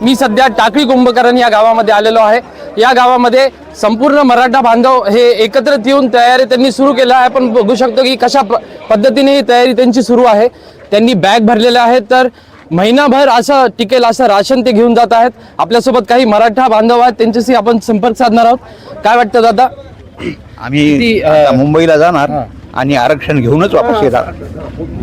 मी सध्या टाकळी कुंभकरण या गावामध्ये आलेलो आहे। या गावामध्ये संपूर्ण मराठा बांधव हे एकत्रित येऊन तयारी त्यांनी सुरू केला आहे। आपण बघू शकतो की कशा पद्धतीने ही तयारी त्यांची सुरू आहे। त्यांनी बॅग भरलेले आहेत, तर महिनाभर असं टिकेल असं राशन ते घेऊन जात आहेत। आपल्यासोबत काही मराठा बांधव आहेत, त्यांच्याशी आपण संपर्क साधणार आहोत। काय वाटतं दादा? आम्ही आता मुंबईला जाणार आणि आरक्षण घेऊनच वापस येणार।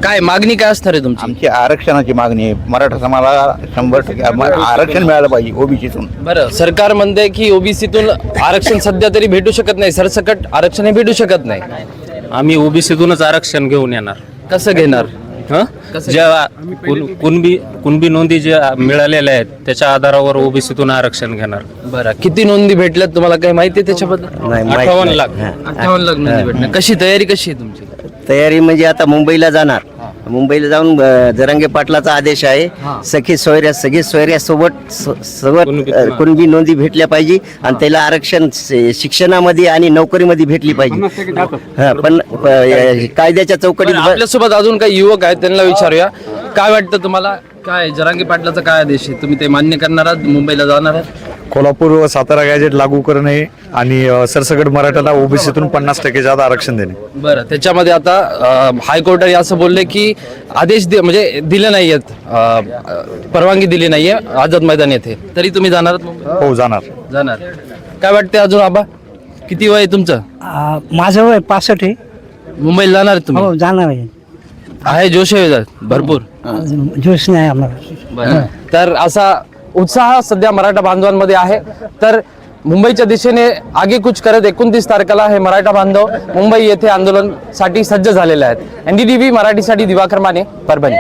काय मागणी काय असणार आहे तुमची? आमची आरक्षणाची मागणी आहे। मराठा समाजाला 100% आरक्षण मिळालं पाहिजे ओबीसीतून। बरं, सरकार म्हणते की ओबीसीतून आरक्षण सध्या तरी भेटू शकत नाही, सरसकट आरक्षण हे भेटू शकत नाही। आम्ही ओबीसीतूनच आरक्षण घेऊन येणार। कसं घेणार? ज्या कुणबी नोंदी ज्या मिळालेल्या आहेत त्याच्या आधारावर ओबीसीतून आरक्षण घेणार। बरं, किती नोंदी भेटल्यात तुम्हाला काही माहिती आहे त्याच्याबद्दल? 58 लाख। 58 लाख नोंदी भेटल्या। कशी तयारी कशी आहे तुमची? तयारी म्हणजे आता मुंबईला जाणार, मुंबईला जाऊन जरांगे पाटलाचा आदेश आहे, सगळी सोबत कुणबी नोंदी भेटल्या पाहिजे आणि त्याला आरक्षण शिक्षणामध्ये आणि नोकरीमध्ये भेटली पाहिजे। पण कायद्याच्या चौकटीत आपल्यासोबत अजून काही युवक आहेत, त्यांना विचारूया। काय वाटतं तुम्हाला? काय जरांगे पाटलाचा काय आदेश आहे? तुम्ही ते मान्य करणार आहात? मुंबईला जाणार आहात? कोल्हापूर व सातारा गॅजेट लागू करणे आणि सरसकट मराठ्याला ओबीसीतून 50% जादा आरक्षण देणे। बरं, त्याच्यामध्ये आता हायकोर्टाने असं बोलले की आदेश म्हणजे दिले नाहीयेत, परवानगी दिली नाहीये आझाद मैदान येथे, तरी तुम्ही जाणार आहात मुंबईला? हो, जाणार। काय वाटते अजून? आबा, किती वय आहे तुमचं? माझं वय 65 आहे। मुंबईला जाणार आहेत तुम्ही? हो, जाणार आहे। जोश आहे भरपूर? जोश नाही आम्हाला। तर असा उत्साह सध्या मराठा बांधवांमध्ये आहे। तर मुंबईच्या दिशेने आगे कुछ करत 29 तारखेला हे मराठा बांधव मुंबई येथे आंदोलनासाठी सज्ज झालेले आहेत। NDTV मराठीसाठी दिवाकर माने, परभणी।